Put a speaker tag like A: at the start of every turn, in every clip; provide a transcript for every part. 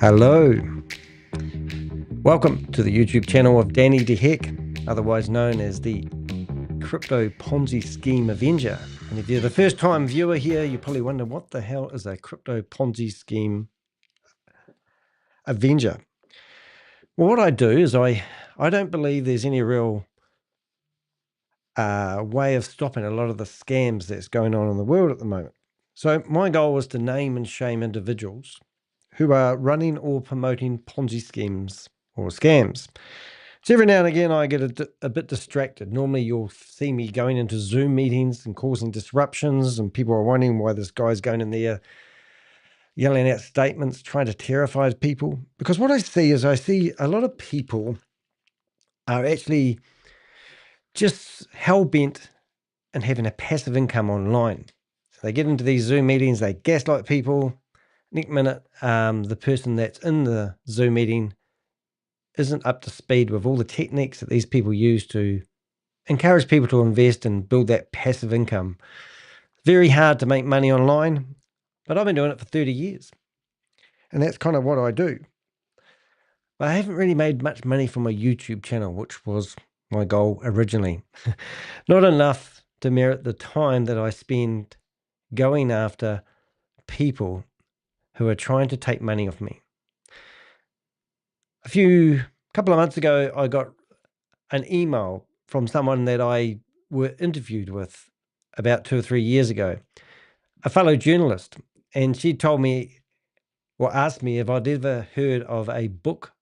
A: Hello. Welcome to the YouTube channel of Danny de Heck, otherwise known as the Crypto Ponzi Scheme Avenger. And if you're the first time viewer here, you probably wonder what the hell is a Crypto Ponzi Scheme Avenger? Well, what I do is I don't believe there's any real way of stopping a lot of the scams that's going on in the world at the moment. So my goal was to name and shame individuals who are running or promoting Ponzi schemes or scams. So every now and again, I get a bit distracted. Normally, you'll see me going into Zoom meetings and causing disruptions, and people are wondering why this guy's going in there yelling out statements, trying to terrify people. Because what I see is a lot of people are actually just hell-bent and having a passive income online. So they get into these Zoom meetings, they gaslight people. Next minute, the person that's in the Zoom meeting isn't up to speed with all the techniques that these people use to encourage people to invest and build that passive income. Very hard to make money online, but I've been doing it for 30 years. And that's kind of what I do. But I haven't really made much money from my YouTube channel, which was my goal originally. Not enough to merit the time that I spend going after people who are trying to take money off me. Couple of months ago, I got an email from someone that I were interviewed with about 2 or 3 years ago, a fellow journalist, and she told me, or asked me if I'd ever heard of a book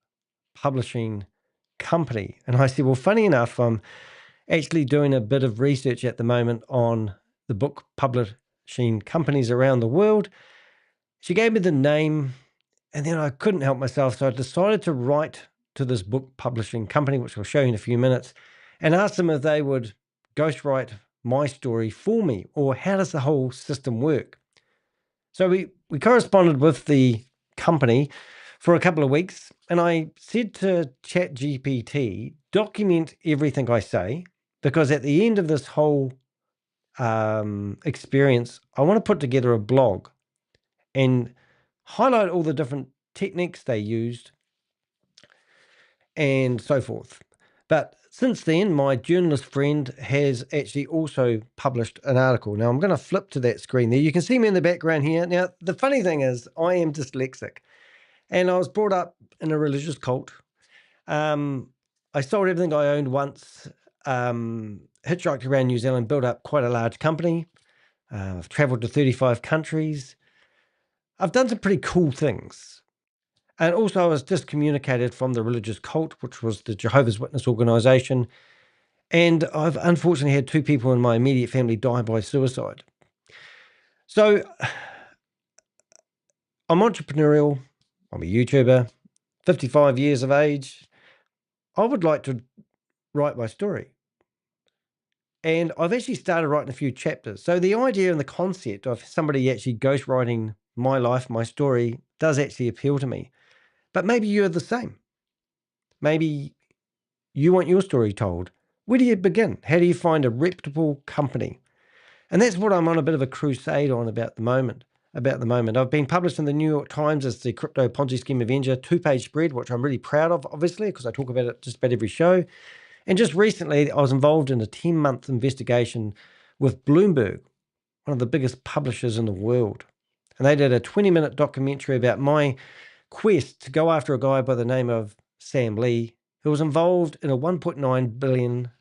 A: publishing company. And I said, well, funny enough, I'm actually doing a bit of research at the moment on the book publishing companies around the world. She gave me the name, and then I couldn't help myself, so I decided to write to this book publishing company, which I'll show you in a few minutes, and ask them if they would ghostwrite my story for me, or how does the whole system work? So we corresponded with the company for a couple of weeks, and I said to ChatGPT, document everything I say, because at the end of this whole experience, I want to put together a blog and highlight all the different techniques they used and so forth. But since then, my journalist friend has actually also published an article. Now, I'm going to flip to that screen there. You can see me in the background here. Now, the funny thing is I am dyslexic, and I was brought up in a religious cult. I sold everything I owned once, hitchhiked around New Zealand, built up quite a large company. I've traveled to 35 countries. I've done some pretty cool things. And also I was discommunicated from the religious cult, which was the Jehovah's Witness organization. And I've unfortunately had 2 people in my immediate family die by suicide. So I'm entrepreneurial. I'm a YouTuber, 55 years of age. I would like to write my story. And I've actually started writing a few chapters. So the idea and the concept of somebody actually ghostwriting my life, my story, does actually appeal to me. But maybe you're the same. Maybe you want your story told. Where do you begin? How do you find a reputable company? And that's what I'm on a bit of a crusade on about the moment. I've been published in the New York Times as the Crypto Ponzi Scheme Avenger 2-page spread, which I'm really proud of, obviously, because I talk about it just about every show. And just recently, I was involved in a 10-month investigation with Bloomberg, one of the biggest publishers in the world. And they did a 20-minute documentary about my quest to go after a guy by the name of Sam Lee, who was involved in a $1.9 billion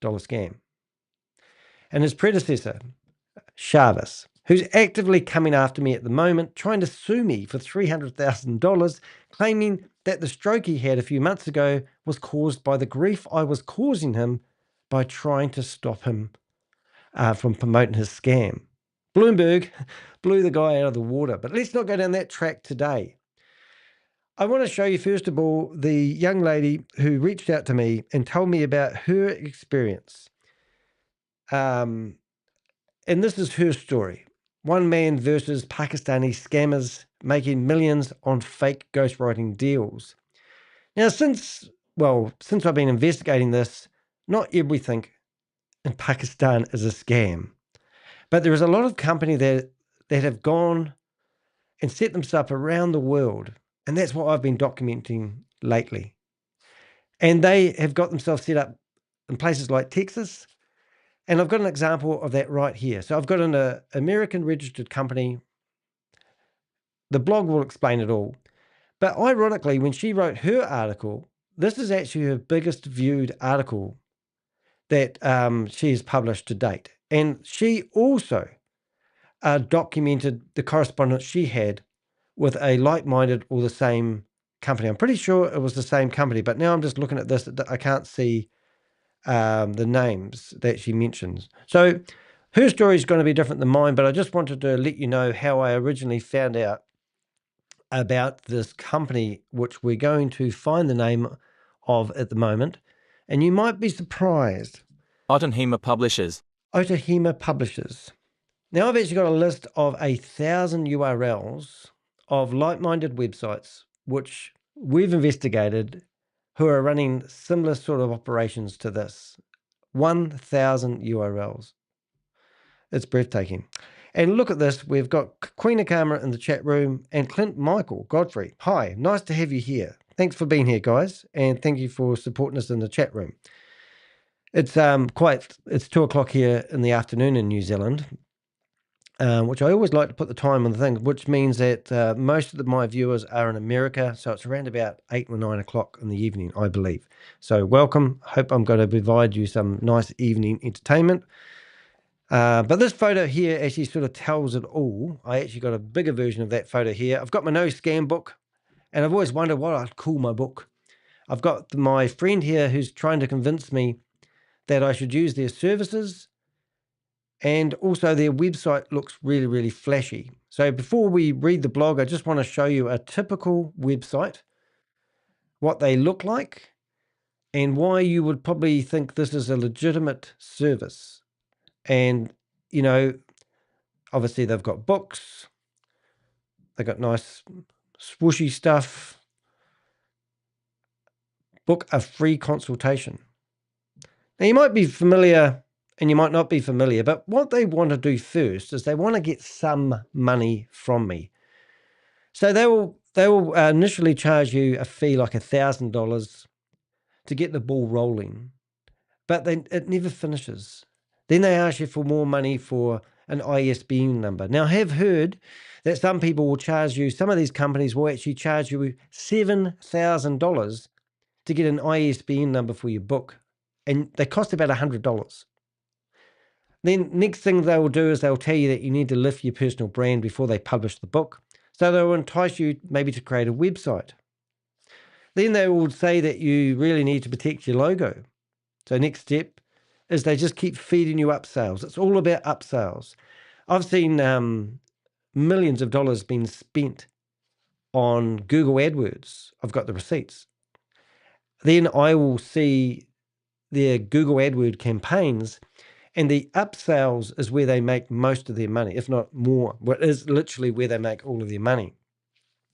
A: scam. And his predecessor, Chavis, who's actively coming after me at the moment, trying to sue me for $300,000, claiming that the stroke he had a few months ago was caused by the grief I was causing him by trying to stop him from promoting his scam. Bloomberg blew the guy out of the water, but let's not go down that track today. I want to show you, first of all, the young lady who reached out to me and told me about her experience. And this is her story. One man versus Pakistani scammers making millions on fake ghostwriting deals. Now, since I've been investigating this, not everything in Pakistan is a scam. But there is a lot of companies that have gone and set themselves around the world And that's what I've been documenting lately. And they have got themselves set up in places like Texas. And I've got an example of that right here. So I've got an American registered company. The blog will explain it all. But ironically, when she wrote her article, this is actually her biggest viewed article that she has published to date. And she also documented the correspondence she had with a like-minded or the same company. I'm pretty sure it was the same company, but now I'm just looking at this. I can't see the names that she mentions. So her story is going to be different than mine, but I just wanted to let you know how I originally found out about this company, which we're going to find the name of at the moment. And you might be surprised.
B: Ottenheimer Publishers.
A: Ottenheimer Publishers. Now I've actually got a list of 1,000 URLs of like-minded websites, which we've investigated, who are running similar sort of operations to this. 1,000 URLs. It's breathtaking. And look at this. We've got Queen Akama in the chat room and Clint Michael Godfrey. Hi, nice to have you here. Thanks for being here, guys. And thank you for supporting us in the chat room. It's it's 2:00 here in the afternoon in New Zealand, which I always like to put the time on the thing, which means that most of my viewers are in America. So it's around about 8 or 9 o'clock in the evening, I believe. So welcome. Hope I'm going to provide you some nice evening entertainment. But this photo here actually sort of tells it all. I actually got a bigger version of that photo here. I've got my no scam book, and I've always wondered what I'd call my book. I've got my friend here who's trying to convince me that I should use their services, and also their website looks really, really flashy. So before we read the blog, I just want to show you a typical website, what they look like, and why you would probably think this is a legitimate service. And, you know, obviously they've got books, they've got nice swooshy stuff. Book a free consultation. Now you might be familiar and you might not be familiar, but what they want to do first is they want to get some money from me. So they will initially charge you a fee like $1,000 to get the ball rolling, but then it never finishes. Then they ask you for more money for an ISBN number. Now, I have heard that some people will charge you, some of these companies will actually charge you $7,000 to get an ISBN number for your book, and they cost about $100. Then next thing they will do is they'll tell you that you need to lift your personal brand before they publish the book. So they will entice you maybe to create a website. Then they will say that you really need to protect your logo. So next step is they just keep feeding you upsells. It's all about upsells. I've seen millions of dollars being spent on Google AdWords. I've got the receipts. Then I will see their Google AdWord campaigns, and the upsells is where they make most of their money, if not more. It is literally where they make all of their money.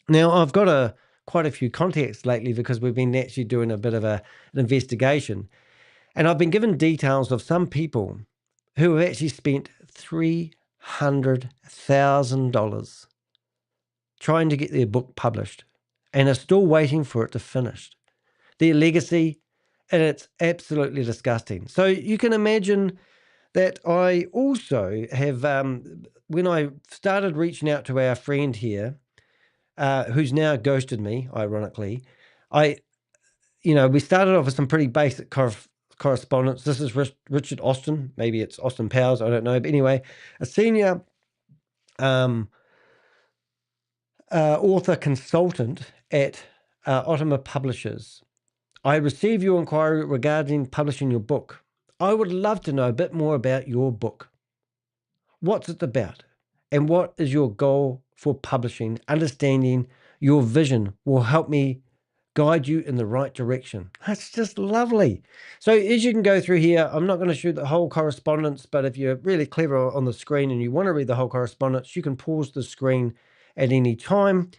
A: Now, I've got quite a few contacts lately because we've been actually doing a bit of an investigation. And I've been given details of some people who have actually spent $300,000 trying to get their book published and are still waiting for it to finish. Their legacy, and it's absolutely disgusting. So you can imagine that I also have, when I started reaching out to our friend here, who's now ghosted me, ironically, we started off with some pretty basic correspondence. This is Richard Austin. Maybe it's Austin Powers. I don't know. But anyway, a senior author consultant at Ottenheimer Publishers. I received your inquiry regarding publishing your book. I would love to know a bit more about your book. What's it about? And what is your goal for publishing? Understanding your vision will help me guide you in the right direction. That's just lovely. So as you can go through here, I'm not going to shoot the whole correspondence, but if you're really clever on the screen and you want to read the whole correspondence, you can pause the screen at any time.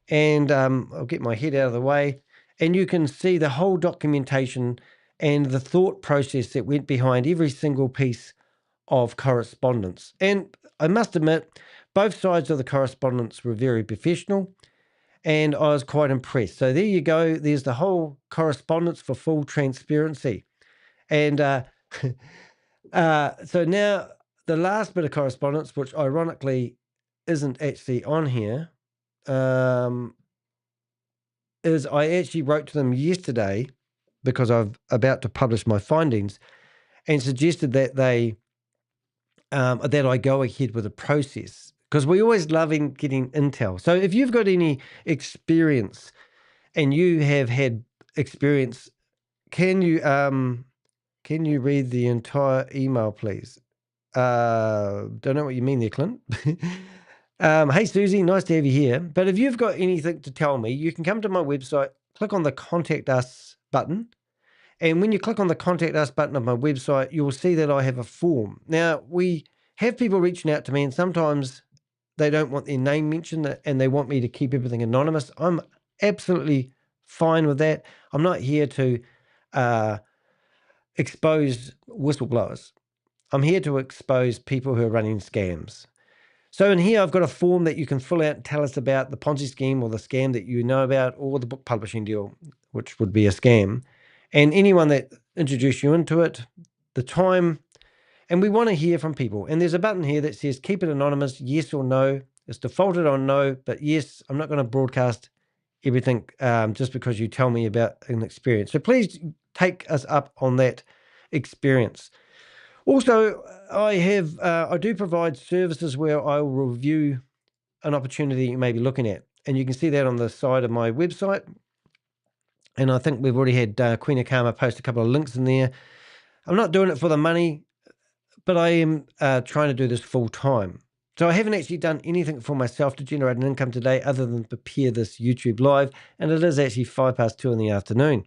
A: And I'll get my head out of the way. And you can see the whole documentation and the thought process that went behind every single piece of correspondence. And I must admit, both sides of the correspondence were very professional. and I was quite impressed. So there you go. There's the whole correspondence for full transparency. And so now the last bit of correspondence, which ironically isn't actually on here, is I actually wrote to them yesterday because I'm about to publish my findings and suggested that that I go ahead with the process, because we always love getting intel. So if you've got any experience and you have had experience, can you read the entire email, please? Don't know what you mean there, Clint. Hey, Susie, nice to have you here. But if you've got anything to tell me, you can come to my website, click on the Contact Us button. And when you click on the Contact Us button of my website, you'll see that I have a form. Now, we have people reaching out to me, and sometimes they don't want their name mentioned and they want me to keep everything anonymous. I'm absolutely fine with that. I'm not here to expose whistleblowers. I'm here to expose people who are running scams. So in here, I've got a form that you can fill out and tell us about the Ponzi scheme or the scam that you know about, or the book publishing deal, which would be a scam, and anyone that introduced you into it, the time, and we want to hear from people. And there's a button here that says keep it anonymous, yes or no. It's defaulted on no, but yes, I'm not going to broadcast everything just because you tell me about an experience. So please take us up on that experience. Also, I do provide services where I will review an opportunity you may be looking at, and you can see that on the side of my website. And I think we've already had Queen of Karma post a couple of links in there. I'm not doing it for the money, but I am trying to do this full time. So I haven't actually done anything for myself to generate an income today other than prepare this YouTube live, and it is actually 2:05 in the afternoon.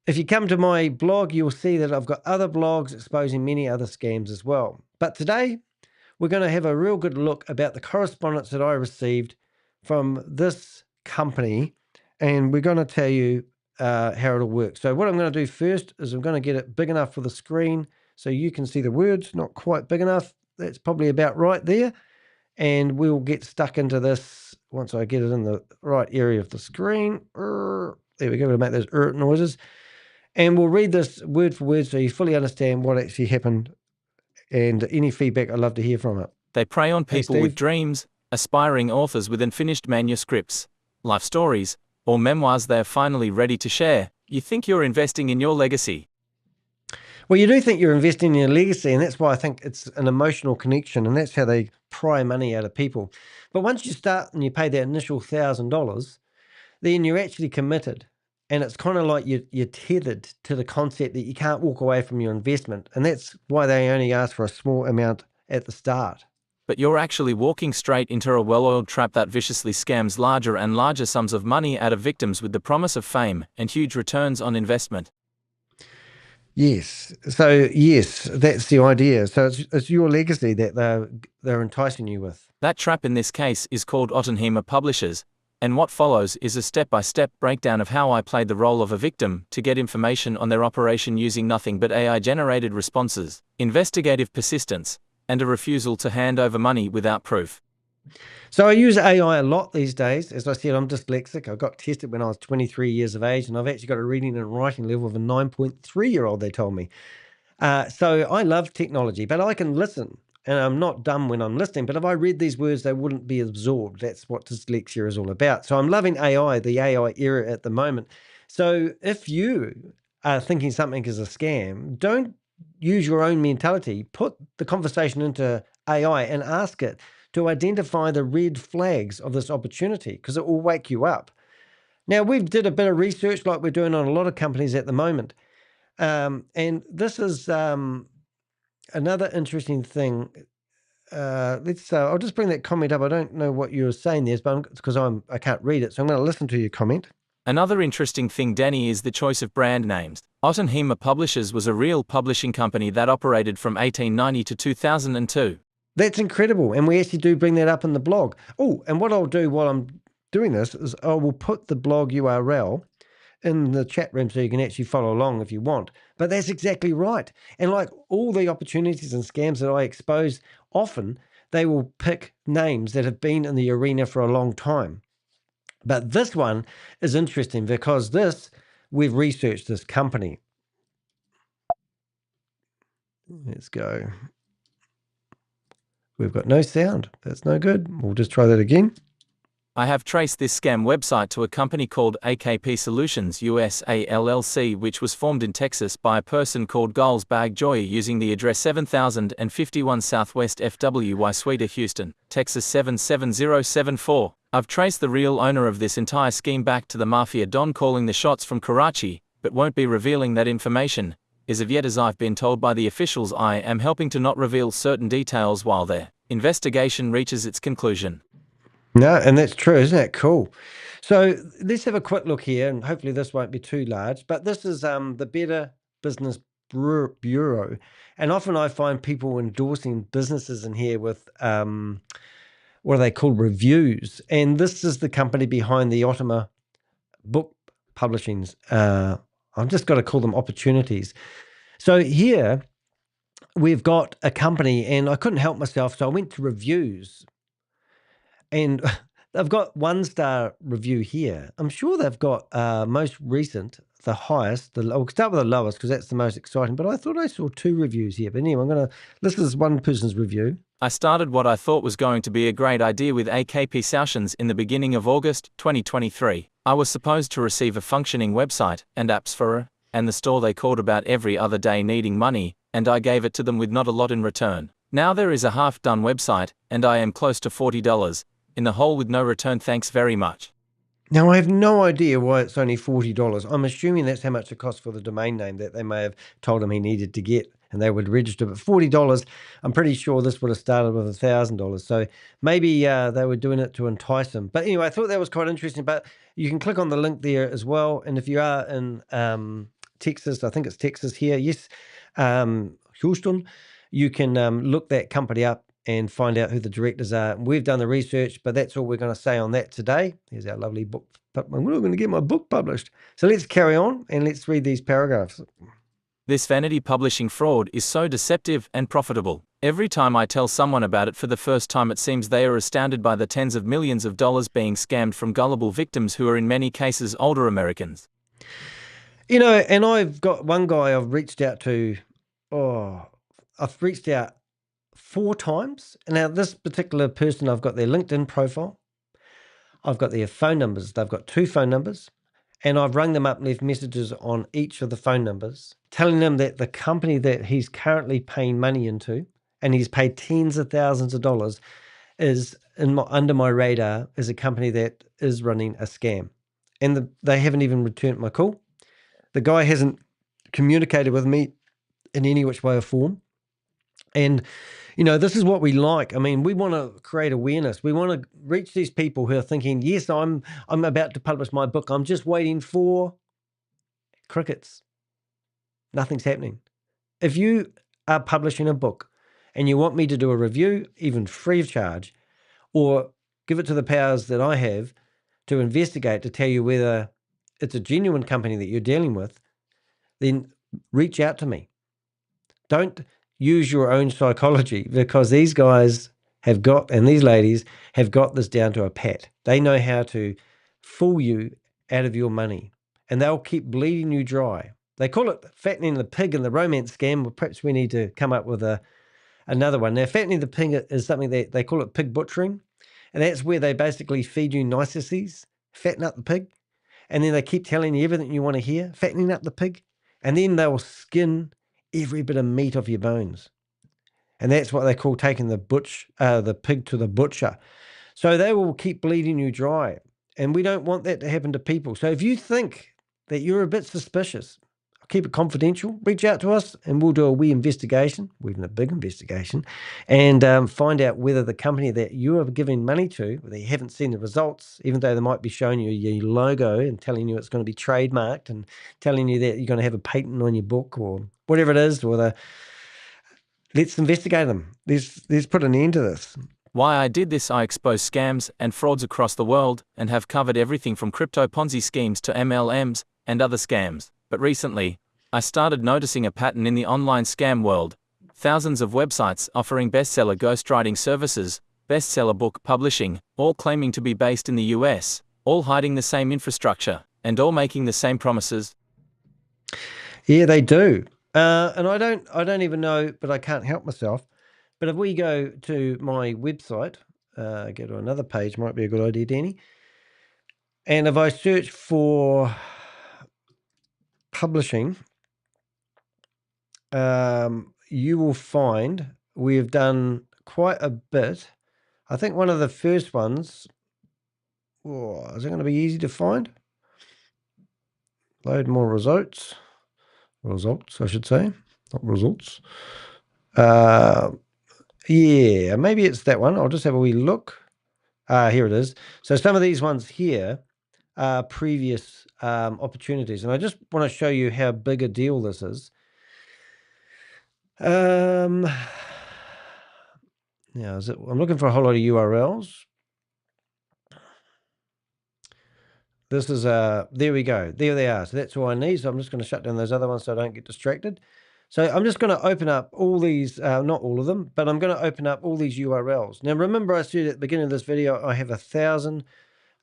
A: If you come to my blog, you'll see that I've got other blogs exposing many other scams as well. But today, we're going to have a real good look about the correspondence that I received from this company, and we're going to tell you how it'll work. So what I'm going to do first is I'm going to get it big enough for the screen so you can see the words. Not quite big enough. That's probably about right there. And we'll get stuck into this once I get it in the right area of the screen. There we go. We'll make those noises. And we'll read this word for word so you fully understand what actually happened, and any feedback, I'd love to hear from it.
B: They prey on people
A: Steve.
B: with dreams, aspiring authors with unfinished manuscripts, life stories, or memoirs they are finally ready to share. You think you're investing in your legacy.
A: Well, you do think you're investing in your legacy, and that's why I think it's an emotional connection, and that's how they pry money out of people. But once you start and you pay that initial $1,000, then you're actually committed. And it's kind of like you're tethered to the concept that you can't walk away from your investment. And that's why they only ask for a small amount at the start.
B: But you're actually walking straight into a well-oiled trap that viciously scams larger and larger sums of money out of victims with the promise of fame and huge returns on investment.
A: Yes. So, yes, that's the idea. So it's your legacy that they're enticing you with.
B: That trap in this case is called Ottenheimer Publishers, and what follows is a step-by-step breakdown of how I played the role of a victim to get information on their operation using nothing but AI-generated responses, investigative persistence, and a refusal to hand over money without proof.
A: So I use AI a lot these days. As I said, I'm dyslexic. I got tested when I was 23 years of age, and I've actually got a reading and writing level of a 9.3-year-old, they told me. So I love technology, but I can listen. And I'm not dumb when I'm listening, but if I read these words, they wouldn't be absorbed. That's what dyslexia is all about. So I'm loving AI, the AI era at the moment. So if you are thinking something is a scam, don't use your own mentality. Put the conversation into AI and ask it to identify the red flags of this opportunity, because it will wake you up. Now, we've did a bit of research like we're doing on a lot of companies at the moment. And this is another interesting thing. I'll just bring that comment up. I don't know what you were saying there, but it's because I can't read it, so I'm going to listen to your comment.
B: Another interesting thing, Danny, is the choice of brand names. Ottenheimer Publishers was a real publishing company that operated from 1890 to 2002.
A: That's incredible, and we actually do bring that up in the blog. Oh, and what I'll do while I'm doing this is I will put the blog URL in the chat room so you can actually follow along if you want. But that's exactly right. And like all the opportunities and scams that I expose, often they will pick names that have been in the arena for a long time. But this one is interesting because we've researched this company. Let's go. We've got no sound. That's no good. We'll just try that again.
B: I have traced this scam website to a company called AKP Solutions USA LLC, which was formed in Texas by a person called Gulz Joya using the address 7051 Southwest FWY Suite, Houston, Texas 77074. I've traced the real owner of this entire scheme back to the mafia don calling the shots from Karachi, but won't be revealing that information, as of yet, as I've been told by the officials. I am helping to not reveal certain details while their investigation reaches its conclusion.
A: No, and that's true, isn't that cool? So let's have a quick look here, and hopefully this won't be too large. But this is the Better Business Bureau, and often I find people endorsing businesses in here with what are they called, reviews. And this is the company behind the Ottenheimer book publishings. I've just got to call them opportunities. So here we've got a company, and I couldn't help myself, so I went to reviews. And they've got 1-star review here. I'm sure they've got most recent, the highest. I'll start with the lowest because that's the most exciting. But I thought I saw 2 reviews here. But anyway, this is one person's review.
B: I started what I thought was going to be a great idea with AKP Solutions in the beginning of August 2023. I was supposed to receive a functioning website and apps for her, and the store they called about every other day needing money, and I gave it to them with not a lot in return. Now there is a half-done website, and I am close to $40. In the hole with no return. Thanks very much.
A: Now, I have no idea why it's only $40. I'm assuming that's how much it costs for the domain name that they may have told him he needed to get, and they would register. But $40, I'm pretty sure this would have started with $1,000. So maybe they were doing it to entice him. But anyway, I thought that was quite interesting. But you can click on the link there as well. And if you are in Texas, I think it's Texas here, yes, Houston, you can look that company up and find out who the directors are. We've done the research, but that's all we're going to say on that today. Here's our lovely book. But we're not going to get my book published. So let's carry on and let's read these paragraphs.
B: This Vanity publishing fraud is so deceptive and profitable. Every time I tell someone about it for the first time, it seems they are astounded by the tens of millions of dollars being scammed from gullible victims who are in many cases older Americans.
A: You know, and I've got one guy I've reached out to, I've reached out 4 times. Now, this particular person, I've got their LinkedIn profile. I've got their phone numbers. They've got 2 phone numbers. And I've rung them up, left messages on each of the phone numbers, telling them that the company that he's currently paying money into, and he's paid tens of thousands of dollars, is under my radar, is a company that is running a scam. And they haven't even returned my call. The guy hasn't communicated with me in any which way or form. And, you know, this is what we like. I mean, we want to create awareness. We want to reach these people who are thinking, yes, I'm about to publish my book. I'm just waiting for crickets. Nothing's happening. If you are publishing a book and you want me to do a review, even free of charge, or give it to the powers that I have to investigate to tell you whether it's a genuine company that you're dealing with, then reach out to me. Don't use your own psychology, because these guys have got, and these ladies have got this down to a pat. They know how to fool you out of your money, and they'll keep bleeding you dry. They call it fattening the pig in the romance scam. Well, perhaps we need to come up with another one. Now, fattening the pig is something that they call it pig butchering, and that's where they basically feed you niceties, fatten up the pig, and then they keep telling you everything you want to hear, fattening up the pig, and then they'll skin every bit of meat off your bones. And that's what they call taking the pig to the butcher. So they will keep bleeding you dry. And we don't want that to happen to people. So if you think that you're a bit suspicious, keep it confidential, reach out to us and we'll do a wee investigation, even a big investigation, and find out whether the company that you are giving money to, they haven't seen the results, even though they might be showing you your logo and telling you it's going to be trademarked and telling you that you're going to have a patent on your book or whatever it is, let's investigate them. Let's put an end to this.
B: Why I did this: I expose scams and frauds across the world and have covered everything from crypto Ponzi schemes to MLMs and other scams. But recently, I started noticing a pattern in the online scam world. Thousands of websites offering bestseller ghostwriting services, bestseller book publishing, all claiming to be based in the US, all hiding the same infrastructure, and all making the same promises.
A: Yeah, they do. And I don't even know, but I can't help myself. But if we go to my website, go to another page, might be a good idea, Danny. And if I search for publishing, you will find we have done quite a bit. I think one of the first ones, is it going to be easy to find? Load more results. Results, I should say, not results. Yeah, maybe it's that one. I'll just have a wee look. Here it is. So some of these ones here are previous opportunities, and I just want to show you how big a deal this is. Now, I'm looking for a whole lot of URLs. This is there we go. There they are. So that's all I need. So I'm just going to shut down those other ones so I don't get distracted. So I'm just going to open up all these, not all of them, but I'm going to open up all these URLs. Now, remember I said at the beginning of this video, I have 1,000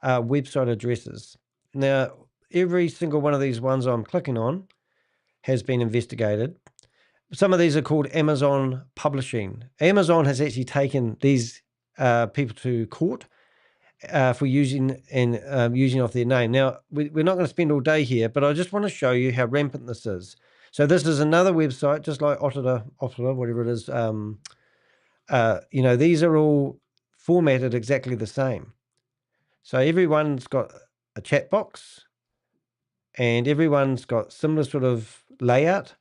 A: website addresses. Now, every single one of these ones I'm clicking on has been investigated. Some of these are called Amazon Publishing. Amazon has actually taken these people to court for using off their name. Now, we're not going to spend all day here, but I just want to show you how rampant this is. So this is another website, just like Otter, whatever it is. These are all formatted exactly the same. So everyone's got a chat box, and everyone's got similar sort of layout.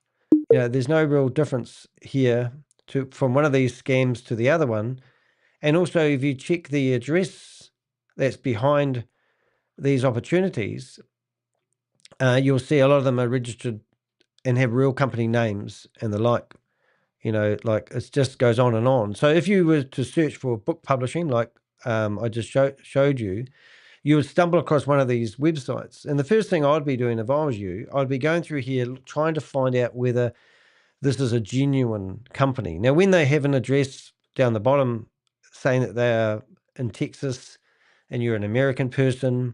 A: There's no real difference here from one of these scams to the other one. And also, if you check the address that's behind these opportunities, you'll see a lot of them are registered and have real company names and the like. Like it just goes on and on. So if you were to search for book publishing, like I just showed you, you would stumble across one of these websites. And the first thing I'd be doing if I was you, I'd be going through here trying to find out whether this is a genuine company. Now, when they have an address down the bottom saying that they are in Texas and you're an American person,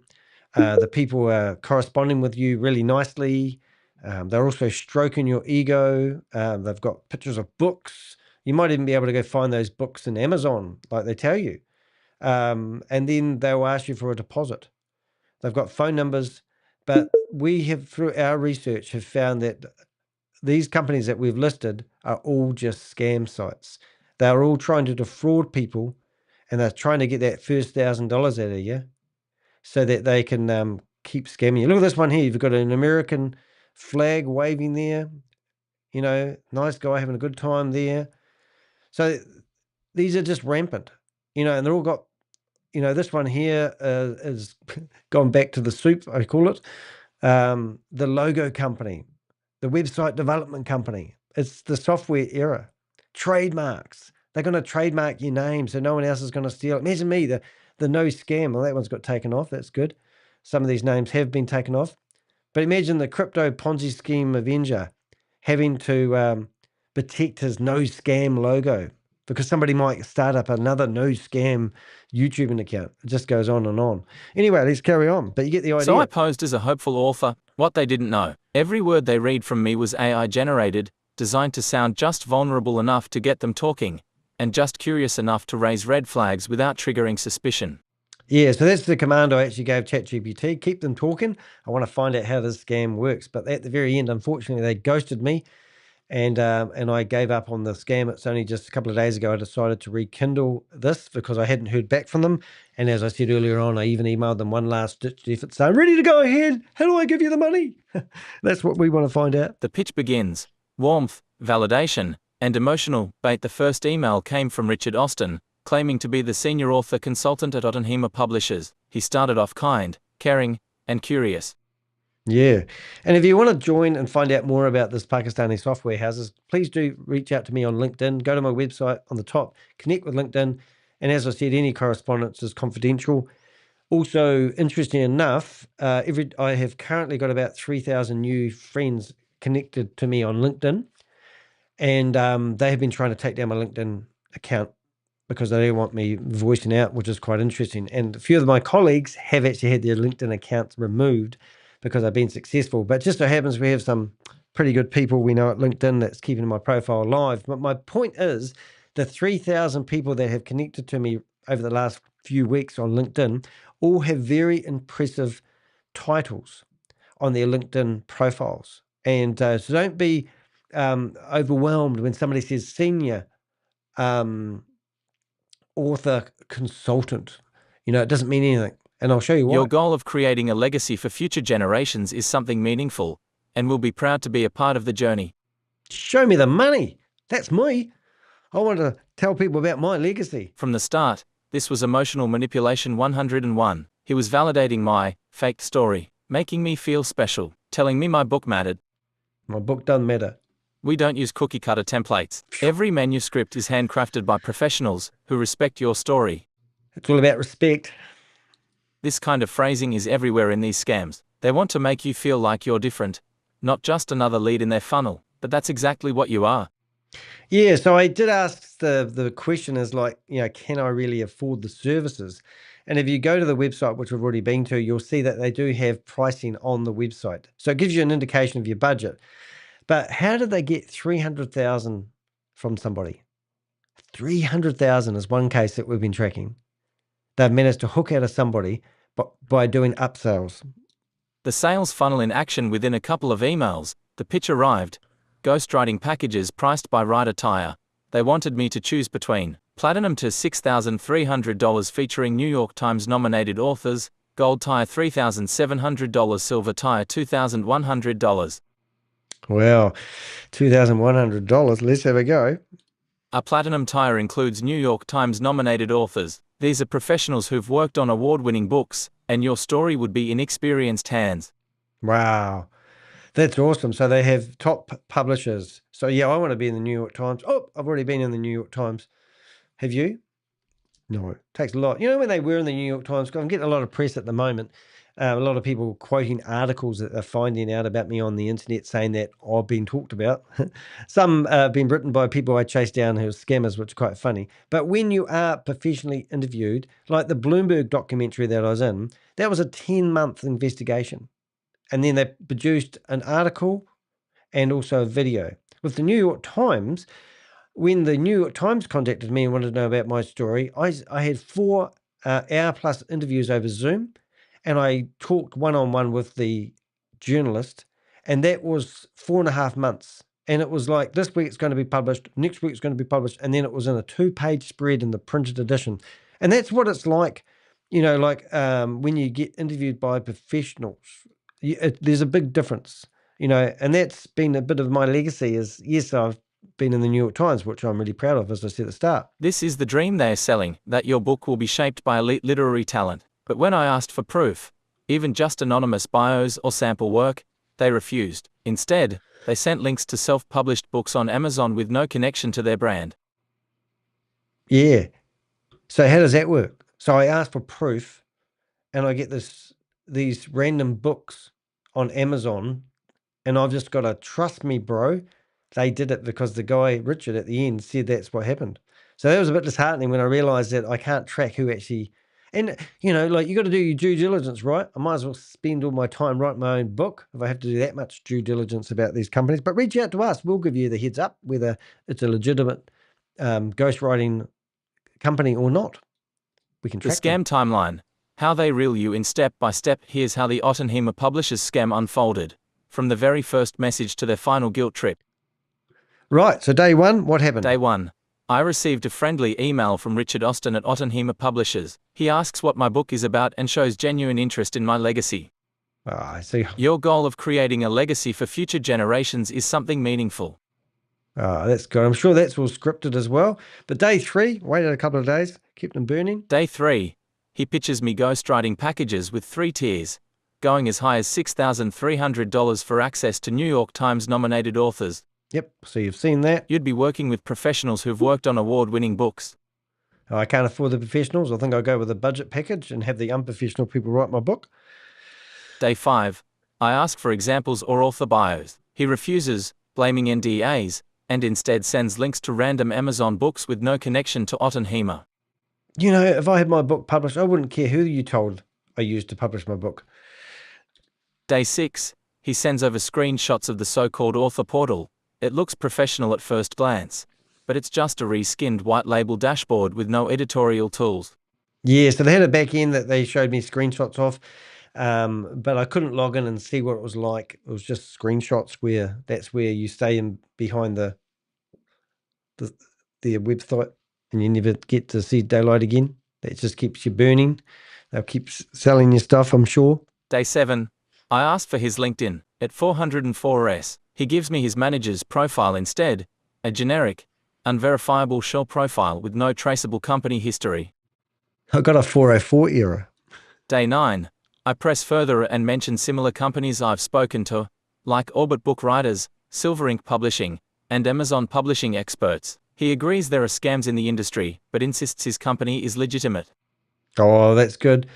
A: the people are corresponding with you really nicely. They're also stroking your ego. They've got pictures of books. You might even be able to go find those books in Amazon, like they tell you. And then they'll ask you for a deposit. They've got phone numbers, but we have, through our research, have found that these companies that we've listed are all just scam sites. They're all trying to defraud people, and they're trying to get that first $1,000 out of you so that they can keep scamming you. Look at this one here. You've got an American flag waving there. Nice guy having a good time there. So these are just rampant, and they're all got, this one here is gone back to the soup, I call it. The logo company, the website development company. It's the software era. Trademarks. They're going to trademark your name so no one else is going to steal it. Imagine me, the no scam. Well, that one's got taken off. That's good. Some of these names have been taken off. But imagine the Crypto Ponzi Scheme Avenger having to protect his no scam logo because somebody might start up another no scam YouTubing account. It just goes on and on. Anyway, let's carry on. But you get the idea.
B: So I posed as a hopeful author. What they didn't know, every word they read from me was AI generated, designed to sound just vulnerable enough to get them talking, and just curious enough to raise red flags without triggering suspicion.
A: Yeah, so that's the command I actually gave ChatGPT. Keep them talking. I want to find out how this scam works. But at the very end, unfortunately, they ghosted me, and I gave up on the scam. It's only just a couple of days ago I decided to rekindle this because I hadn't heard back from them. And as I said earlier on, I even emailed them one last ditch effort saying, I'm ready to go ahead. How do I give you the money? That's what we want to find out.
B: The pitch begins. Warmth, validation, and emotional bait. The first email came from Richard Austin, claiming to be the senior author consultant at Ottenheimer Publishers. He started off kind, caring, and curious.
A: Yeah. And if you want to join and find out more about this Pakistani software houses, please do reach out to me on LinkedIn. Go to my website on the top, connect with LinkedIn. And as I said, any correspondence is confidential. Also, interesting enough, I have currently got about 3,000 new friends connected to me on LinkedIn. And they have been trying to take down my LinkedIn account because they don't want me voicing out, which is quite interesting. And a few of my colleagues have actually had their LinkedIn accounts removed because I've been successful. But just so happens we have some pretty good people we know at LinkedIn that's keeping my profile alive. But my point is, the 3,000 people that have connected to me over the last few weeks on LinkedIn all have very impressive titles on their LinkedIn profiles. And so don't be overwhelmed when somebody says senior author consultant. It doesn't mean anything. And I'll show you why.
B: Your goal of creating a legacy for future generations is something meaningful, and we'll be proud to be a part of the journey.
A: Show me the money. That's me. I want to tell people about my legacy.
B: From the start, this was emotional manipulation 101. He was validating my fake story, making me feel special, telling me my book mattered.
A: My book doesn't matter.
B: We don't use cookie-cutter templates. Every manuscript is handcrafted by professionals who respect your story.
A: It's all about respect.
B: This kind of phrasing is everywhere in these scams. They want to make you feel like you're different, not just another lead in their funnel, but that's exactly what you are.
A: Yeah, so I did ask the question is like, can I really afford the services? And if you go to the website, which we've already been to, you'll see that they do have pricing on the website. So it gives you an indication of your budget. But how did they get 300,000 from somebody? 300,000 is one case that we've been tracking. They've managed to hook out of somebody by doing upsells.
B: The sales funnel in action within a couple of emails. The pitch arrived. Ghostwriting packages priced by Writer Tire. They wanted me to choose between Platinum to $6,300 featuring New York Times nominated authors, Gold Tire $3,700, Silver Tire $2,100.
A: Wow, $2,100. Let's have a go.
B: A Platinum Tire includes New York Times nominated authors. These are professionals who've worked on award-winning books, and your story would be in experienced hands.
A: Wow. That's awesome. So they have top publishers. So yeah, I want to be in the New York Times. Oh, I've already been in the New York Times. Have you? No, it takes a lot. When they were in the New York Times, 'cause I'm getting a lot of press at the moment. A lot of people quoting articles that they're finding out about me on the internet saying that I've been talked about. Some have been written by people I chased down who are scammers, which is quite funny. But when you are professionally interviewed, like the Bloomberg documentary that I was in, that was a 10-month investigation. And then they produced an article and also a video. With the New York Times, when the New York Times contacted me and wanted to know about my story, I had 4 hour-plus interviews over Zoom, and I talked one-on-one with the journalist, and that was 4.5 months. And it was like, this week it's going to be published, next week it's going to be published, and then it was in a 2-page spread in the printed edition. And that's what it's like, when you get interviewed by professionals. There's a big difference, and that's been a bit of my legacy is, yes, I've been in the New York Times, which I'm really proud of, as I said at the start.
B: This is the dream they are selling, that your book will be shaped by elite literary talent. But when I asked for proof, even just anonymous bios or sample work, they refused. Instead, they sent links to self-published books on Amazon with no connection to their brand.
A: Yeah. So how does that work? So I asked for proof, and I get these random books on Amazon, and I've just got to trust me, bro. They did it because the guy, Richard, at the end said that's what happened. So that was a bit disheartening when I realized that I can't track who actually, and you got to do your due diligence, right? I might as well spend all my time writing my own book if I have to do that much due diligence about these companies. But reach out to us. We'll give you the heads up whether it's a legitimate ghostwriting company or not. We can track
B: the scam timeline. How they reel you in step by step. Here's how the Ottenheimer Publishers scam unfolded, from the very first message to their final guilt trip.
A: Right, so day 1, what happened?
B: Day 1. I received a friendly email from Richard Austin at Ottenheimer Publishers. He asks what my book is about and shows genuine interest in my legacy.
A: I see.
B: Your goal of creating a legacy for future generations is something meaningful.
A: That's good. I'm sure that's all scripted as well. But day 3, waited a couple of days, kept them burning.
B: Day 3. He pitches me ghostwriting packages with 3 tiers, going as high as $6,300 for access to New York Times nominated authors.
A: Yep, so you've seen that.
B: You'd be working with professionals who've worked on award-winning books.
A: I can't afford the professionals. I think I'll go with a budget package and have the unprofessional people write my book.
B: Day 5. I ask for examples or author bios. He refuses, blaming NDAs. and instead sends links to random Amazon books with no connection to Ottenheimer.
A: You know, if I had my book published, I wouldn't care who you told I used to publish my book.
B: Day 6, he sends over screenshots of the so-called author portal. It looks professional at first glance, but it's just a reskinned white label dashboard with no editorial tools.
A: Yeah, so they had a back end that they showed me screenshots of, but I couldn't log in and see what it was like. It was just screenshots where that's where you stay in behind the website and you never get to see daylight again. That just keeps you burning. They'll keep selling your stuff, I'm sure.
B: Day 7, I asked for his LinkedIn at 404S. He gives me his manager's profile instead, a generic, unverifiable shell profile with no traceable company history.
A: I got a 404 error.
B: Day 9, I press further and mention similar companies I've spoken to, like Orbit Book Writers, Silver Ink Publishing, and Amazon Publishing Experts. He agrees there are scams in the industry, but insists his company is legitimate.
A: Oh, that's good.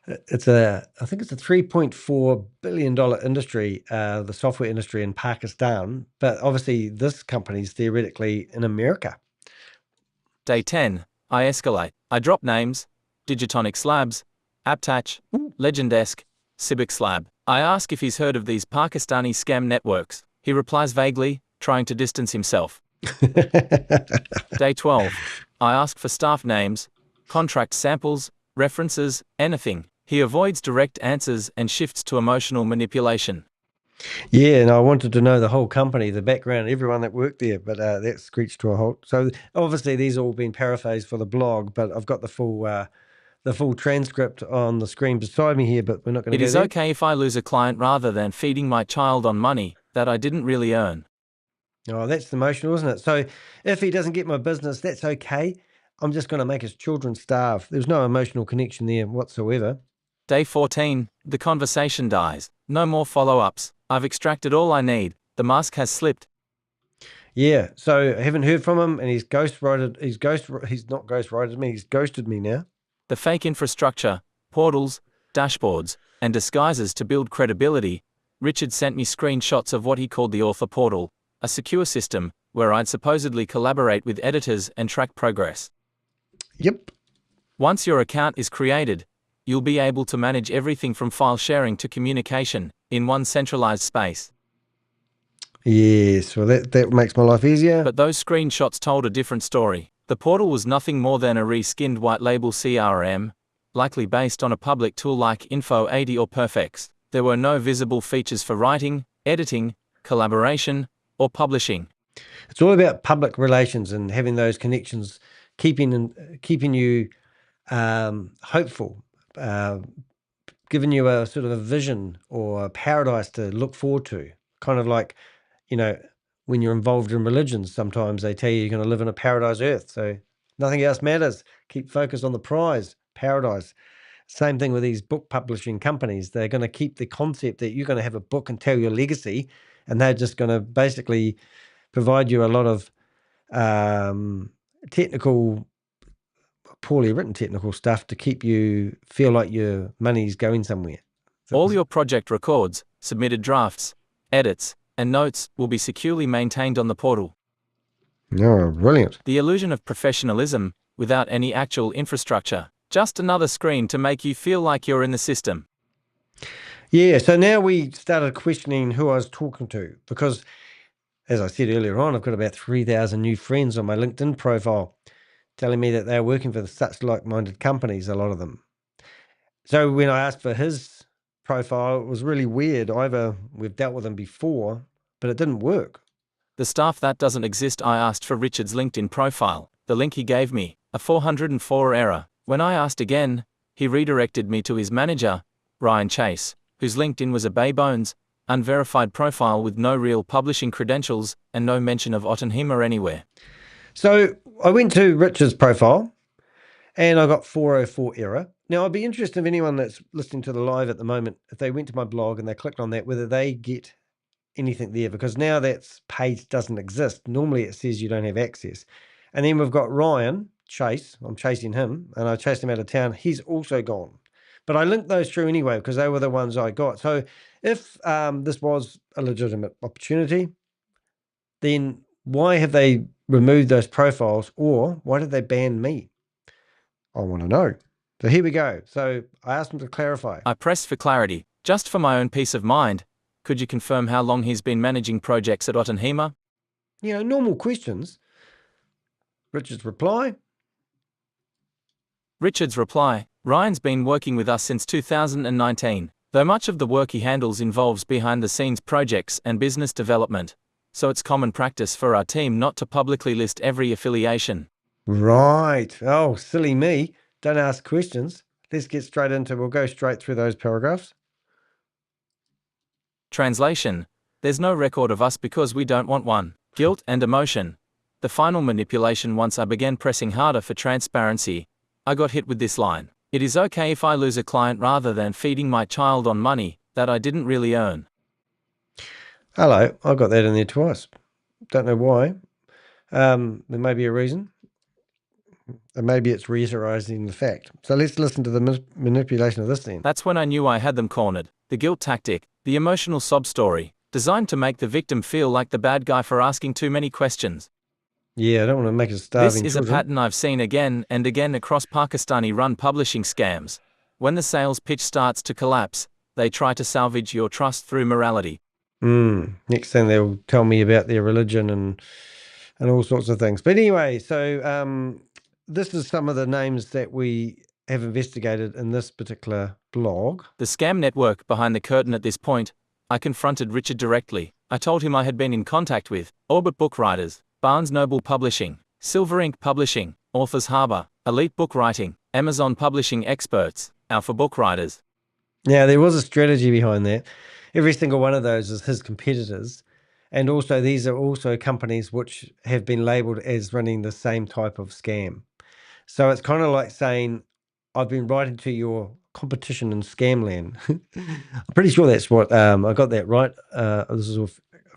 A: I think it's a $3.4 billion industry, the software industry in Pakistan, but obviously this company's theoretically in America.
B: Day 10, I escalate. I drop names, Digitonics Labs, Aptach, Legendesk, Cibic Lab. I ask if he's heard of these Pakistani scam networks. He replies vaguely, trying to distance himself. Day 12, I ask for staff names, contract samples, references, anything. He avoids direct answers and shifts to emotional manipulation.
A: Yeah, and I wanted to know the whole company, the background, everyone that worked there, but that screeched to a halt. So obviously these have all been paraphrased for the blog, but I've got the full transcript on the screen beside me here, but we're not going to go
B: It is
A: there.
B: okay if I lose a client rather than feeding my child on money that I didn't really earn.
A: Oh, that's emotional, isn't it? So if he doesn't get my business, that's okay. I'm just going to make his children starve. There's no emotional connection there whatsoever.
B: Day 14, the conversation dies. No more follow-ups. I've extracted all I need. The mask has slipped.
A: Yeah, so I haven't heard from him, and he's not ghostwrited me, he's ghosted me now.
B: The fake infrastructure, portals, dashboards, and disguises to build credibility. Richard sent me screenshots of what he called the author portal, a secure system where I'd supposedly collaborate with editors and track progress.
A: Yep.
B: Once your account is created, you'll be able to manage everything from file sharing to communication in one centralized space.
A: Yes, well that makes my life easier.
B: But those screenshots told a different story. The portal was nothing more than a reskinned white label CRM, likely based on a public tool like Info80 or Perfex. There were no visible features for writing, editing, collaboration, or publishing.
A: It's all about public relations and having those connections, keeping you hopeful, giving you a sort of a vision or a paradise to look forward to. Kind of like, when you're involved in religions, sometimes they tell you you're going to live in a paradise earth. So nothing else matters. Keep focused on the prize, paradise. Same thing with these book publishing companies. They're going to keep the concept that you're going to have a book and tell your legacy, and they're just going to basically provide you a lot of technical, poorly written technical stuff to keep you feel like your money's going somewhere.
B: All your project records, submitted drafts, edits, and notes will be securely maintained on the portal.
A: Oh, brilliant.
B: The illusion of professionalism, without any actual infrastructure. Just another screen to make you feel like you're in the system.
A: Yeah, so now we started questioning who I was talking to because, as I said earlier on, I've got about 3,000 new friends on my LinkedIn profile telling me that they're working for such like-minded companies, a lot of them. So when I asked for his profile, it was really weird. Either we've dealt with him before, but it didn't work.
B: The stuff that doesn't exist. I asked for Richard's LinkedIn profile. The link he gave me, a 404 error. When I asked again, he redirected me to his manager, Ryan Chase, whose LinkedIn was a bare-bones, unverified profile with no real publishing credentials and no mention of Ottenheimer anywhere.
A: So I went to Richard's profile and I got 404 error. Now I'd be interested if anyone that's listening to the live at the moment, if they went to my blog and they clicked on that, whether they get anything there, because now that page doesn't exist. Normally it says you don't have access. And then we've got Ryan Chase. I'm chasing him and I chased him out of town. He's also gone. But I linked those through anyway because they were the ones I got. So if this was a legitimate opportunity, then Why have they removed those profiles, or why did they ban me? I want to know. So here we go. So I asked him to clarify.
B: I pressed for clarity, just for my own peace of mind. Could you confirm how long he's been managing projects at Ottenheimer?
A: Normal questions. Richard's reply.
B: Richard's reply, Ryan's been working with us since 2019, though much of the work he handles involves behind-the-scenes projects and business development, so it's common practice for our team not to publicly list every affiliation.
A: Right. Oh, silly me. Don't ask questions. Let's get straight into, we'll go straight through those paragraphs.
B: Translation, there's no record of us because we don't want one. Guilt and emotion. The final manipulation. Once I began pressing harder for transparency, I got hit with this line. It is okay if I lose a client rather than feeding my child on money that I didn't really earn.
A: Hello, I got that in there twice. Don't know why. There may be a reason. And maybe it's reiterating the fact. So let's listen to the manipulation of this then.
B: That's when I knew I had them cornered. The guilt tactic, the emotional sob story, designed to make the victim feel like the bad guy for asking too many questions.
A: Yeah, I don't want to make it starving.
B: This is a pattern I've seen again and again across Pakistani-run publishing scams. When the sales pitch starts to collapse, they try to salvage your trust through morality.
A: Next thing they'll tell me about their religion and all sorts of things. But anyway, so this is some of the names that we have investigated in this particular blog.
B: The scam network behind the curtain. At this point, I confronted Richard directly. I told him I had been in contact with Orbit Book Writers, Barnes Noble Publishing, Silver Ink Publishing, Authors Harbor, Elite Book Writing, Amazon Publishing Experts, Alpha Book Writers.
A: Now, there was a strategy behind that. Every single one of those is his competitors. And also, these are also companies which have been labeled as running the same type of scam. So it's kind of like saying, I've been writing to your competition in Scamland. I'm pretty sure that's what, I got that right. This is a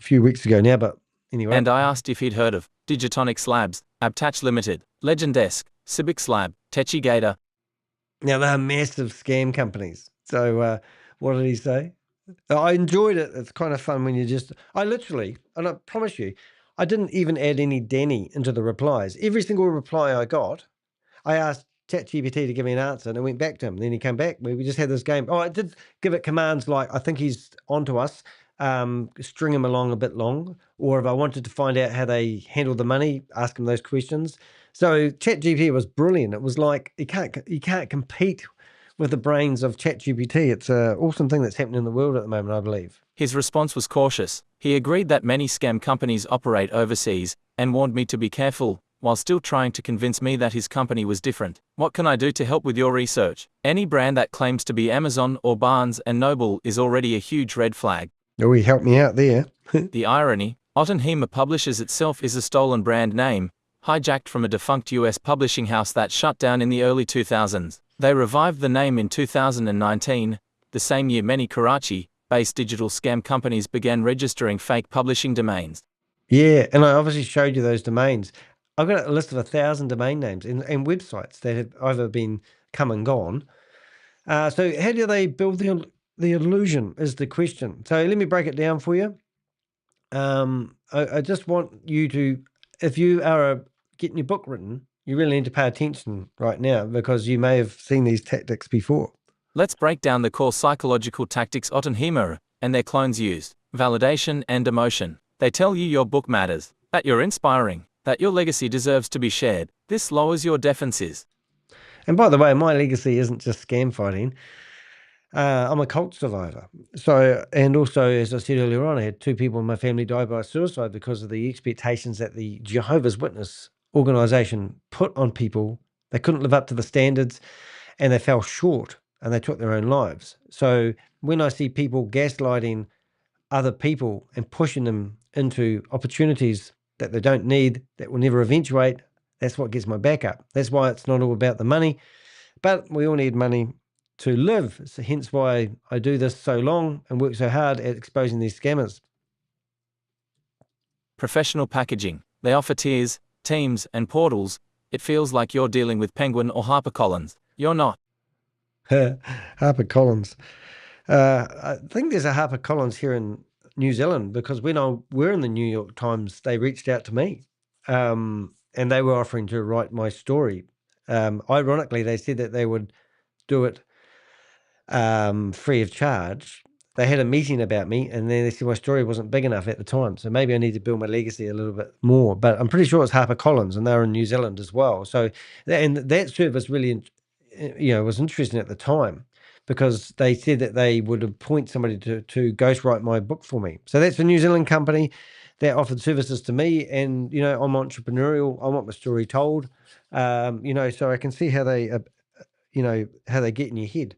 A: few weeks ago now, but anyway.
B: And I asked if he'd heard of Digitonics Labs, Abtach Limited, Legendesk, Cibics Lab, Techigator.
A: Now, they're massive scam companies. So what did he say? I enjoyed it. It's kind of fun when you just, I literally, and I promise you, I didn't even add any Danny into the replies. Every single reply I got, I asked ChatGPT to give me an answer and I went back to him. Then he came back. We just had this game. Oh, I did give it commands like, I think he's onto us, string him along a bit long. Or if I wanted to find out how they handle the money, ask him those questions. So ChatGPT was brilliant. It was like, you can't compete with the brains of ChatGPT. It's an awesome thing that's happening in the world at the moment, I believe.
B: His response was cautious. He agreed that many scam companies operate overseas and warned me to be careful, while still trying to convince me that his company was different. What can I do to help with your research? Any brand that claims to be Amazon or Barnes & Noble is already a huge red flag.
A: Oh, he helped me out there.
B: The irony, Ottenheimer Publishers itself is a stolen brand name, hijacked from a defunct US publishing house that shut down in the early 2000s. They revived the name in 2019, the same year many Karachi-based digital scam companies began registering fake publishing domains.
A: Yeah, and I obviously showed you those domains. I've got a list of 1,000 domain names and websites that have either been come and gone. So how do they build the illusion is the question. So let me break it down for you. I just want you to, if you are getting your book written, you really need to pay attention right now because you may have seen these tactics before.
B: Let's break down the core psychological tactics Ottenheimer and their clones used. Validation and emotion. They tell you your book matters, that you're inspiring, that your legacy deserves to be shared. This lowers your defenses.
A: And by the way, my legacy isn't just scam fighting. I'm a cult survivor. So, and also, as I said earlier on, I had 2 people in my family die by suicide because of the expectations that the Jehovah's Witness organization put on people. They couldn't live up to the standards and they fell short and they took their own lives. So when I see people gaslighting other people and pushing them into opportunities that they don't need, that will never eventuate, that's what gets my back up. That's why it's not all about the money, but we all need money to live. So hence why I do this so long and work so hard at exposing these scammers.
B: Professional packaging. They offer tiers, teams, and portals. It feels like you're dealing with Penguin or HarperCollins. You're not.
A: HarperCollins. I think there's a HarperCollins here in New Zealand, because when I were in the New York Times, they reached out to me, and they were offering to write my story. Ironically, they said that they would do it free of charge. They had a meeting about me, and then they said my story wasn't big enough at the time, so maybe I need to build my legacy a little bit more. But I'm pretty sure it's HarperCollins, and they're in New Zealand as well. So, and that service really, was interesting at the time, because they said that they would appoint somebody to ghostwrite my book for me. So that's a New Zealand company that offered services to me, and I'm entrepreneurial. I want my story told, so I can see how they, how they get in your head.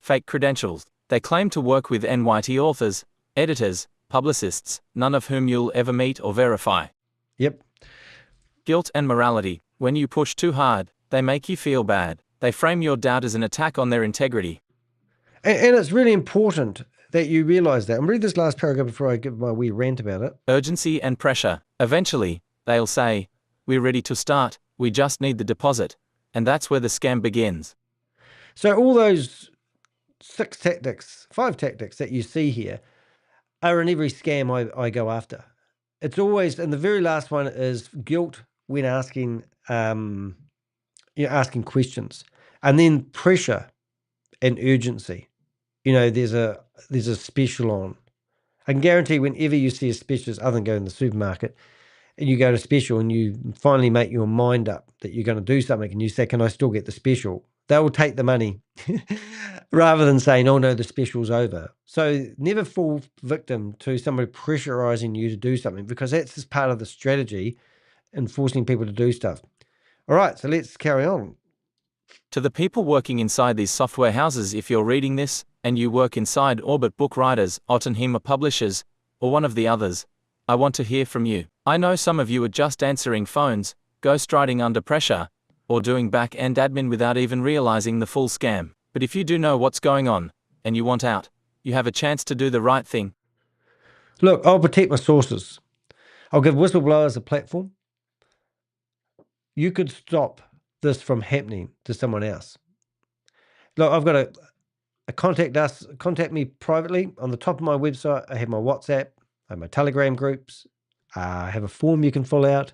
B: Fake credentials. They claim to work with NYT authors, editors, publicists, none of whom you'll ever meet or verify.
A: Yep.
B: Guilt and morality. When you push too hard, they make you feel bad. They frame your doubt as an attack on their integrity.
A: And it's really important that you realize that. And read this last paragraph before I give my wee rant about it.
B: Urgency and pressure. Eventually, they'll say, "We're ready to start, we just need the deposit." And that's where the scam begins.
A: So all those 5 tactics that you see here are in every scam I go after. It's always, and the very last one is guilt when asking, asking questions, and then pressure and urgency. There's a special on. I can guarantee whenever you see a special, other than going to the supermarket, and you go to special and you finally make your mind up that you're going to do something, and you say, "Can I still get the special?" They will take the money rather than saying, "Oh no, the special's over." So never fall victim to somebody pressurizing you to do something, because that's just part of the strategy in forcing people to do stuff. All right, so let's carry on.
B: To the people working inside these software houses, if you're reading this, and you work inside Orbit Book Writers, Ottenheimer Publishers, or one of the others, I want to hear from you. I know some of you are just answering phones, ghostwriting under pressure, or doing back-end admin without even realizing the full scam. But if you do know what's going on, and you want out, you have a chance to do the right thing.
A: Look, I'll protect my sources. I'll give whistleblowers a platform. You could stop this from happening to someone else. Look, I've got a contact me privately. On the top of my website, I have my WhatsApp, I have my Telegram groups, I have a form you can fill out.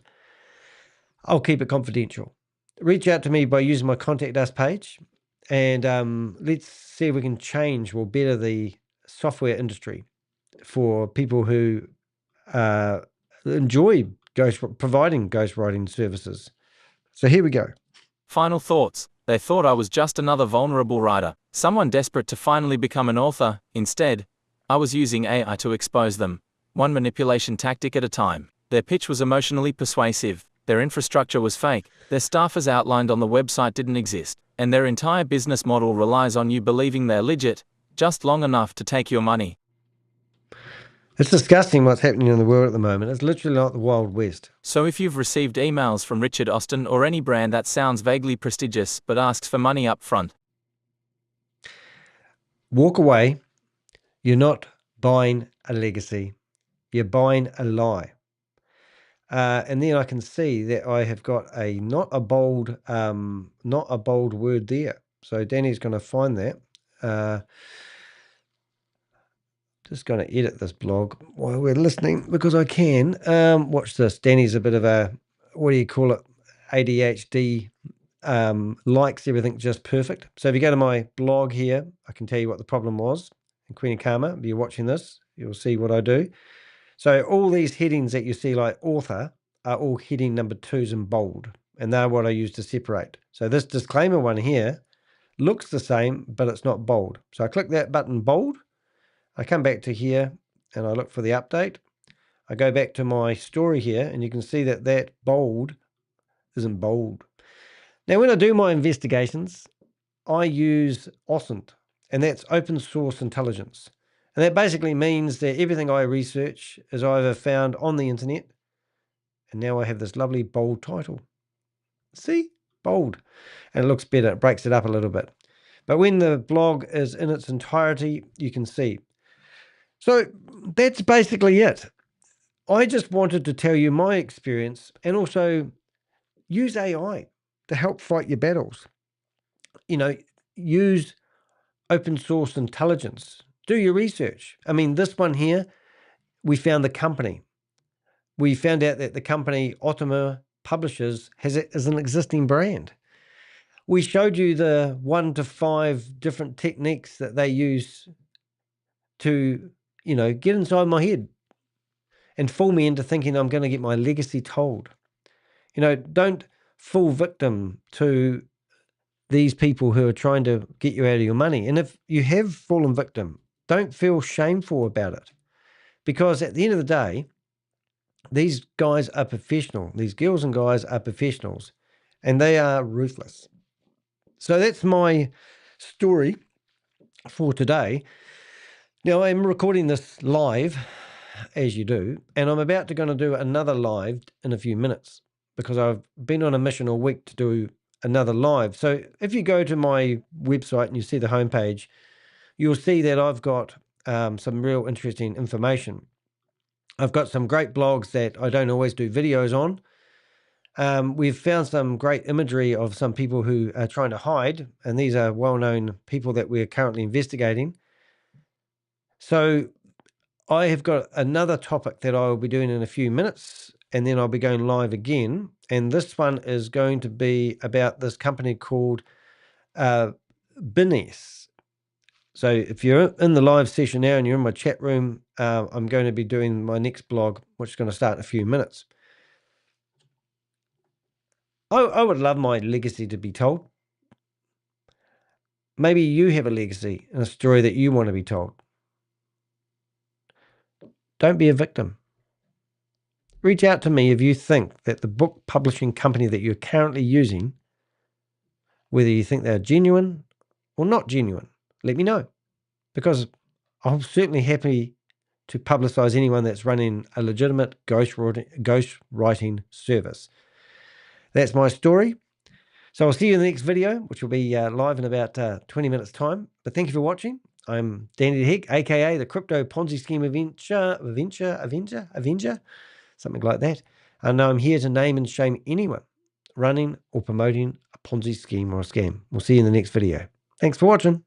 A: I'll keep it confidential. Reach out to me by using my Contact Us page, and let's see if we can change or better the software industry for people who enjoy providing ghostwriting services. So here we go.
B: Final thoughts. They thought I was just another vulnerable writer, someone desperate to finally become an author. Instead, I was using AI to expose them, one manipulation tactic at a time. Their pitch was emotionally persuasive, their infrastructure was fake, their staff as outlined on the website didn't exist, and their entire business model relies on you believing they're legit, just long enough to take your money.
A: It's disgusting what's happening in the world at the moment. It's literally like the Wild West.
B: So if you've received emails from Richard Austin or any brand that sounds vaguely prestigious but asks for money up front,
A: walk away. You're not buying a legacy. You're buying a lie. And then I can see that I have got not a bold word there. So Danny's going to find that. Just going to edit this blog while we're listening, because I can. Watch this. Danny's a bit of a, what do you call it? ADHD, likes everything just perfect. So if you go to my blog here, I can tell you what the problem was. And Queen of Karma, if you're watching this, you'll see what I do. So all these headings that you see, like author, are all heading number 2s in bold. And they're what I use to separate. So this disclaimer one here looks the same, but it's not bold. So I click that button bold. I come back to here and I look for the update. I go back to my story here, and you can see that that bold isn't bold. Now, when I do my investigations, I use OSINT, and that's open source intelligence. And that basically means that everything I research is either found on the internet, and now I have this lovely bold title. See? Bold. And it looks better. It breaks it up a little bit. But when the blog is in its entirety, you can see. So that's basically it. I just wanted to tell you my experience, and also use AI to help fight your battles. Use open source intelligence. Do your research. I mean, this one here, we found the company. We found out that the company Ottenheimer Publishers is an existing brand. We showed you the 1 to 5 different techniques that they use to, get inside my head and fool me into thinking I'm going to get my legacy told. Don't fall victim to these people who are trying to get you out of your money. And if you have fallen victim, don't feel shameful about it. Because at the end of the day, these guys are professional. These girls and guys are professionals, and they are ruthless. So that's my story for today. Now, I'm recording this live, as you do, and I'm about to do another live in a few minutes because I've been on a mission all week to do another live. So if you go to my website and you see the homepage, you'll see that I've got some real interesting information. I've got some great blogs that I don't always do videos on. We've found some great imagery of some people who are trying to hide, and these are well-known people that we're currently investigating. So I have got another topic that I will be doing in a few minutes, and then I'll be going live again. And this one is going to be about this company called Bines. So if you're in the live session now and you're in my chat room, I'm going to be doing my next blog, which is going to start in a few minutes. I would love my legacy to be told. Maybe you have a legacy and a story that you want to be told. Don't be a victim. Reach out to me if you think that the book publishing company that you're currently using, whether you think they're genuine or not genuine, let me know. Because I'm certainly happy to publicize anyone that's running a legitimate ghostwriting service. That's my story. So I'll see you in the next video, which will be live in about 20 minutes time. But thank you for watching. I'm Danny the Heck, aka the Crypto Ponzi Scheme Avenger, something like that. And I'm here to name and shame anyone running or promoting a Ponzi scheme or a scam. We'll see you in the next video. Thanks for watching.